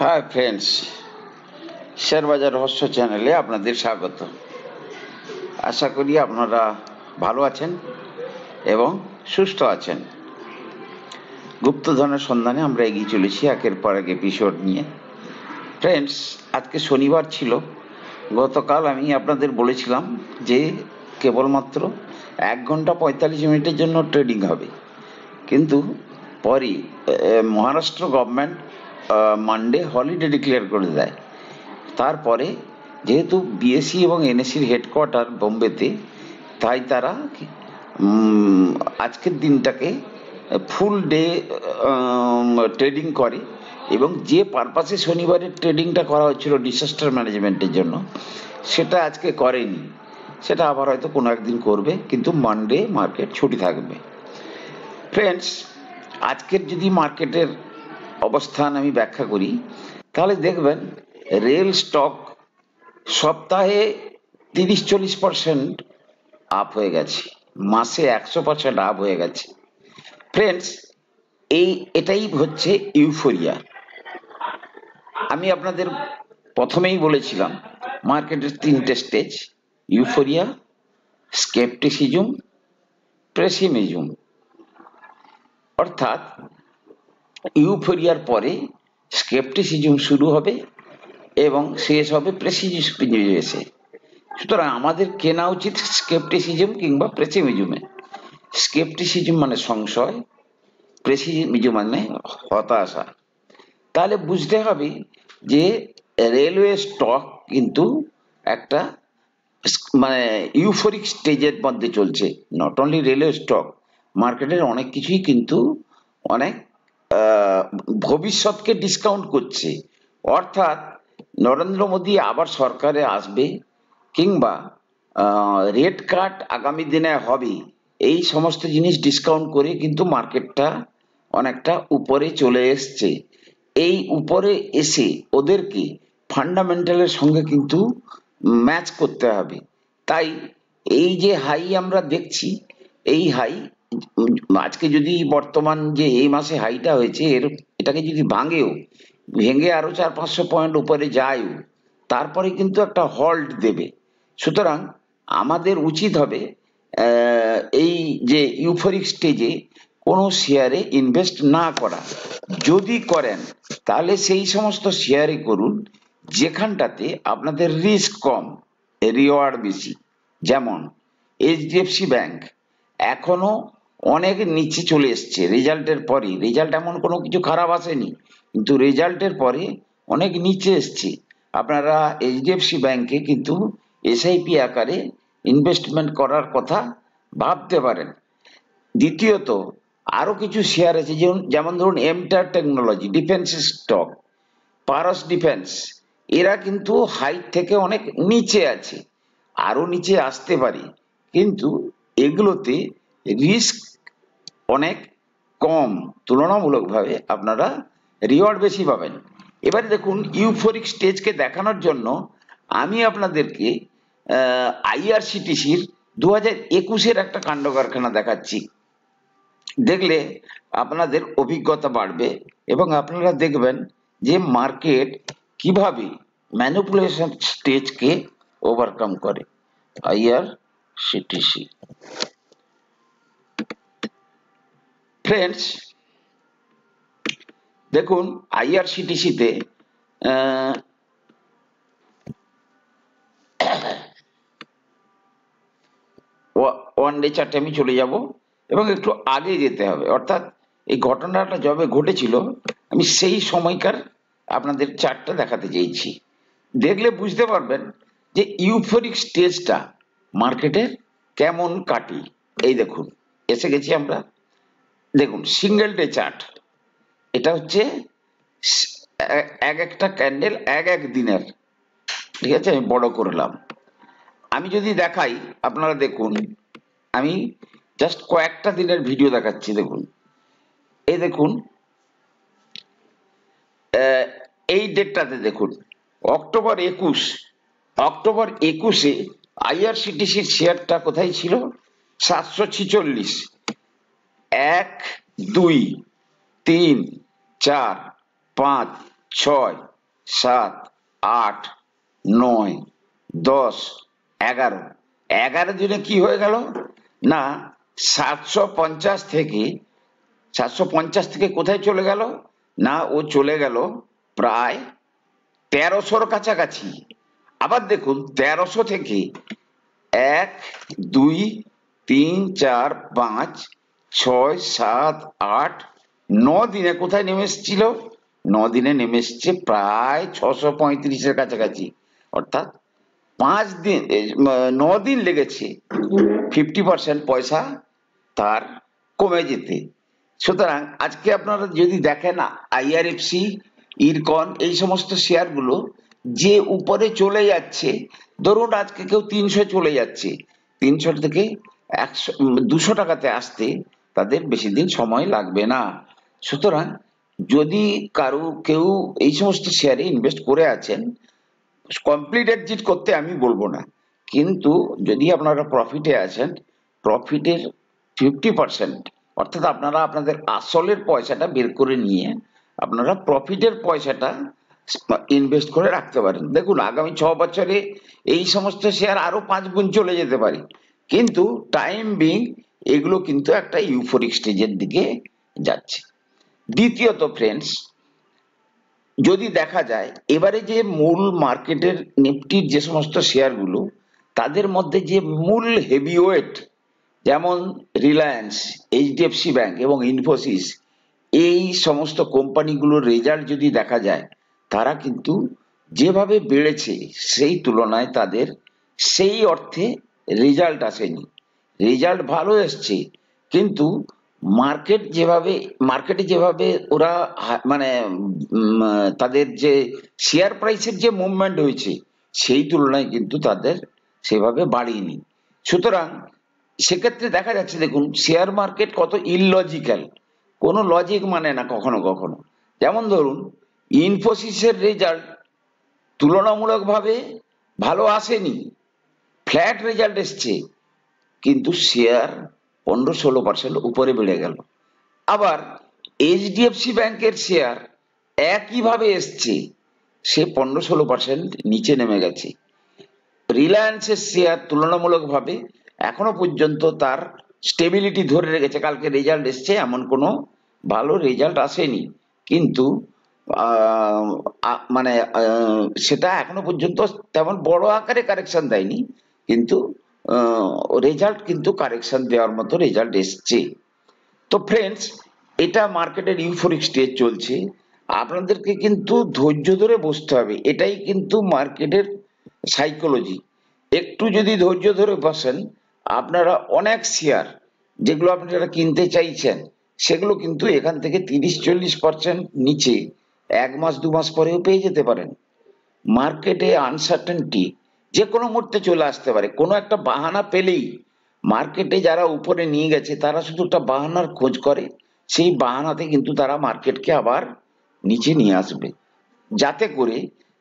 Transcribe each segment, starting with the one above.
Hi friends, share বাজার রহস্য চ্যানেলে আপনাদের স্বাগত। আশা করি আপনারা ভালো আছেন এবং সুস্থ আছেন। গুপ্তধনের সন্ধানে আমরা এগিয়ে চলেছি একের পর এক এপিসোড নিয়ে। ফ্রেন্ডস, আজকে শনিবার ছিল। গতকাল আমি আপনাদের বলেছিলাম যে কেবলমাত্র 1 ঘন্টা 45 মিনিটের জন্য ট্রেডিং হবে, কিন্তু পরই Maharashtra government Monday holiday declare করে দেয়। তারপরে যেহেতু বিএসই এবং এনএসির হেডকোয়ার্টার বোম্বেতে, তাই তারা আজকের দিনটাকে ফুল ডে ট্রেডিং করে, এবং যে পারপাসে শনিবারের ট্রেডিংটা করা হচ্ছিল ডিসাস্টার ম্যানেজমেন্টের জন্য, সেটা আজকে করেনি। সেটা আবার হয়তো কোনো একদিন করবে, কিন্তু মানডে মার্কেট ছুটি থাকবে। ফ্রেন্ডস, আজকের যদি মার্কেটের অবস্থান আমি ব্যাখ্যা করি, তাহলে দেখবেন রেল স্টক সপ্তাহে 30-40% আপ হয়ে গেছে, মাসে 100% আপ হয়ে গেছে। ফ্রেন্ডস, এটাই হচ্ছে ইউফোরিয়া। আমি আপনাদের প্রথমেই বলেছিলাম মার্কেটের 3টে স্টেজ: ইউফোরিয়া, স্কেপটিসিজম, পেসিমিজম। অর্থাৎ ইউফোরিয়ার পরে স্কেপটিসিজম শুরু হবে এবং শেষ হবে পেসিমিজমে। সুতরাং আমাদের কেনা উচিত স্কেপটিসিজম কিংবা পেসিমিজমে। স্কেপটিসিজম মানে সংশয়, পেসিমিজম মানে হতাশা। তাহলে বুঝতে হবে যে রেলওয়ে স্টক কিন্তু একটা মানে ইউফোরিক স্টেজের মধ্যে চলছে। নট অনলি রেলওয়ে স্টক, মার্কেটের অনেক কিছুই কিন্তু অনেক ভবিষ্যৎকে ডিসকাউন্ট করছে। অর্থাৎ নরেন্দ্র মোদী আবার সরকারে আসবে কিংবা রেট কাট আগামী দিনে হবে, এই সমস্ত জিনিস ডিসকাউন্ট করে কিন্তু মার্কেটটা অনেকটা উপরে চলে এসছে। এই উপরে এসে ওদেরকে ফান্ডামেন্টালের সঙ্গে কিন্তু ম্যাচ করতে হবে। তাই এই যে হাই আমরা দেখছি, এই হাই আজকে যদি বর্তমান যে এই মাসে হাইটা হয়েছে এটাকে যদি ভেঙে আরো 400-500 পয়েন্ট উপরে যায়ও, তারপরে কিন্তু একটা হল্ট দেবে। সুতরাং আমাদের উচিত হবে এই যে ইউফোরিক স্টেজে কোনো শেয়ারে ইনভেস্ট না করা। যদি করেন তাহলে সেই সমস্ত শেয়ারে করুন যেখানটাতে আপনাদের রিস্ক কম, রিওয়ার্ড বেশি। যেমন এইচডিএফসি ব্যাংক এখনো অনেক নিচে চলে এসছে রেজাল্টের পরে। রেজাল্ট এমন কোনো কিছু খারাপ আসেনি, কিন্তু রেজাল্টের পরে অনেক নিচে এসছে। আপনারা এইচডিএফসি ব্যাংকে কিন্তু এসআইপি আকারে ইনভেস্টমেন্ট করার কথা ভাবতে পারেন। দ্বিতীয়ত, আরো কিছু শেয়ার আছে, যেমন ধরুন এমটার টেকনোলজি, ডিফেন্স স্টক, পারস ডিফেন্স। এরা কিন্তু হাইট থেকে অনেক নিচে আছে, আরো নিচে আসতে পারে, কিন্তু এগুলোতে রিস্ক অনেক কম। তুলনামূলকভাবে আপনারা রিওয়ার্ড বেশি পাবেন। এবারে দেখুন, ইউফোরিক স্টেজকে দেখানোর জন্য আমি আপনাদেরকে আইআরসিটিসির 2021-এর একটা কাণ্ড কারখানা দেখাচ্ছি। দেখলে আপনাদের অভিজ্ঞতা বাড়বে এবং আপনারা দেখবেন যে মার্কেট কিভাবে ম্যানিপুলেশন স্টেজকে ওভারকাম করে। আইআরসিটিসি। ফ্রেন্ডস, দেখুন আইআরসিটিসিতে ওয়ান ডে চার্টে আমি চলে যাব এবং একটু আগে যেতে হবে। অর্থাৎ এই ঘটনাটা যবে ঘটেছিল আমি সেই সময়কার আপনাদের চার্টটা দেখাতে চেয়েছি। দেখলে বুঝতে পারবেন যে ইউফোরিক স্টেজটা মার্কেটের কেমন কাটি। এই দেখুন, এসে গেছি আমরা। দেখুন সিঙ্গেল ডে চার্ট, এটা হচ্ছে একটা ক্যান্ডেল এক দিনের। ঠিক আছে, আমি বড় করলাম। আমি যদি দেখাই, আপনারা দেখুন, আমি জাস্ট কয়েকটা দিনের ভিডিও দেখাচ্ছি। দেখুন, এই দেখুন এই ডেটটাতে দেখুন, অক্টোবর 21-এ আইআরসিটিসির শেয়ারটা কোথায় ছিল? 746। 1, 2, 3, 4, 5, 6, 7, 8, 9, 10, 11, 11 দিনে কি হয়ে গেল না 750 থেকে কোথায় চলে গেল না ও চলে গেল প্রায় 1300-র কাছাকাছি। আবার দেখুন 1300 থেকে 1, 2, 3, 4, 5, 6, 7, 8, 9 দিনে কোথায় নেমে এসেছিল 9 দিনে নেমে এসছে প্রায় 635-এর কাছাকাছি। অর্থাৎ 9 দিন লেগেছে 50% পয়সা তার কমে যেতে। সুতরাং আজকে আপনারা যদি দেখেন IRFC, ইরকন এই সমস্ত শেয়ারগুলো যে উপরে চলে যাচ্ছে, ধরুন আজকে কেউ 300 চলে যাচ্ছে, 300 থেকে 200 টাকাতে আসতে তাদের বেশি দিন সময় লাগবে না। সুতরাং যদি কেউ এই সমস্ত শেয়ারে ইনভেস্ট করে আছেন, কমপ্লিট এক্সিট করতে আমি বলবো না, কিন্তু যদি আপনারা প্রফিটে আছেন, প্রফিটের 50%, অর্থাৎ আপনারা আপনাদের আসলের পয়সাটা বের করে নিয়ে আপনারা প্রফিটের পয়সাটা ইনভেস্ট করে রাখতে পারেন। দেখুন আগামী 6 বছরে এই সমস্ত শেয়ার আরো 5 গুণ চলে যেতে পারে, কিন্তু টাইম বিং এগুলো কিন্তু একটা ইউফোরিক স্টেজের দিকে যাচ্ছে। দ্বিতীয়ত ফ্রেন্ডস, যদি দেখা যায় এবারে যে মূল মার্কেটের নিফটির যে সমস্ত শেয়ারগুলো, তাদের মধ্যে যে মূল হেভিওয়েট যেমন রিলায়েন্স, HDFC ব্যাংক এবং ইনফোসিস, এই সমস্ত কোম্পানিগুলোর রেজাল্ট যদি দেখা যায়, তারা কিন্তু যেভাবে বেড়েছে সেই তুলনায় তাদের সেই অর্থে রেজাল্ট আসেনি। রেজাল্ট ভালো এসছে, কিন্তু মার্কেটে যেভাবে ওরা মানে তাদের যে শেয়ার প্রাইসের যে মুভমেন্ট হয়েছে সেই তুলনায় কিন্তু তাদের সেভাবে বাড়েনি। সুতরাং সেক্ষেত্রে দেখা যাচ্ছে, দেখুন শেয়ার মার্কেট কত ইললজিক্যাল, কোনো লজিক মানে না কখনো কখনো। যেমন ধরুন ইনফোসিসের রেজাল্ট তুলনামূলকভাবে ভালো আসেনি, ফ্ল্যাট রেজাল্ট এসছে, কিন্তু শেয়ার 15-16% উপরে বেড়ে গেল। আবার HDFC ব্যাংকের শেয়ার একইভাবে এসছে, সে 15-16% নিচে নেমে গেছে। রিলায়েন্সের শেয়ার তুলনামূলকভাবে এখনো পর্যন্ত তার স্টেবিলিটি ধরে রেখেছে, কালকে রেজাল্ট এসছে, এমন কোনো ভালো রেজাল্ট আসেনি, কিন্তু সেটা এখনো পর্যন্ত তেমন বড় আকারে কারেকশন দেয়নি, কিন্তু রেজাল্ট কিন্তু কারেকশন দেওয়ার মতো রেজাল্ট এসছে। তো ফ্রেন্ডস, এটা মার্কেটের ইউফোরিক স্টেজ চলছে, আপনাদেরকে কিন্তু ধৈর্য ধরে বসতে হবে, এটাই কিন্তু মার্কেটের সাইকোলজি। একটু যদি ধৈর্য ধরে বসেন, আপনারা অনেক শেয়ার যেগুলো আপনারা কিনতে চাইছেন সেগুলো কিন্তু এখান থেকে 30-40% নিচে 1 মাস 2 মাস পরেও পেয়ে যেতে পারেন। মার্কেটে আনসার্টেনটি যে কোনো মুহূর্তে চলে আসতে পারে, কোনো একটা বাহানা পেলেই মার্কেটে যারা উপরে নিয়ে গেছে তারা শুধু একটা বাহানার খোঁজ করে, সেই বাহানাতে কিন্তু তারা মার্কেটকে আবার নিচে নিয়ে আসবে, যাতে করে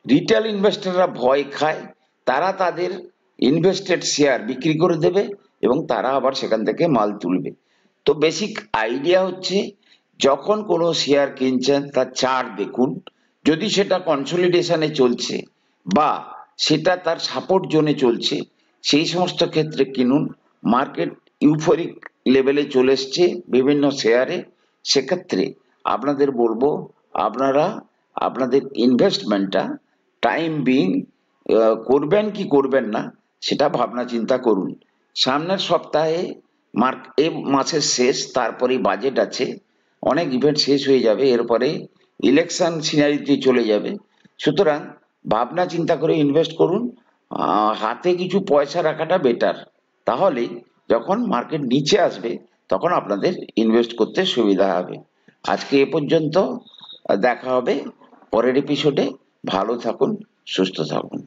রিটেল ইনভেস্টররা ভয় খায়, তারা তাদের ইনভেস্টেড শেয়ার বিক্রি করে দেবে এবং তারা আবার সেখান থেকে মাল তুলবে। তো বেসিক আইডিয়া হচ্ছে, যখন কোনো শেয়ার কিনছেন তার চার্ট দেখুন, যদি সেটা কনসলিডেশনে চলছে বা সেটা তার সাপোর্ট জোনে চলছে, সেই সমস্ত ক্ষেত্রে কিনুন। মার্কেট ইউফোরিক লেভেলে চলে এসছে বিভিন্ন শেয়ারে, সেক্ষেত্রে আপনাদের বলবো আপনারা আপনাদের ইনভেস্টমেন্টটা টাইম বিং করবেন কি করবেন না সেটা ভাবনা চিন্তা করুন। সামনের সপ্তাহে এই মাসের শেষ, তারপরে বাজেট আছে, অনেক ইভেন্ট শেষ হয়ে যাবে, এরপরে ইলেকশন সিনারিতে চলে যাবে। সুতরাং ভাবনা চিন্তা করে ইনভেস্ট করুন, হাতে কিছু পয়সা রাখাটা বেটার, তাহলে যখন মার্কেট নিচে আসবে তখন আপনাদের ইনভেস্ট করতে সুবিধা হবে। আজকে এ পর্যন্ত, দেখা হবে পরের এপিসোডে। ভালো থাকুন, সুস্থ থাকুন।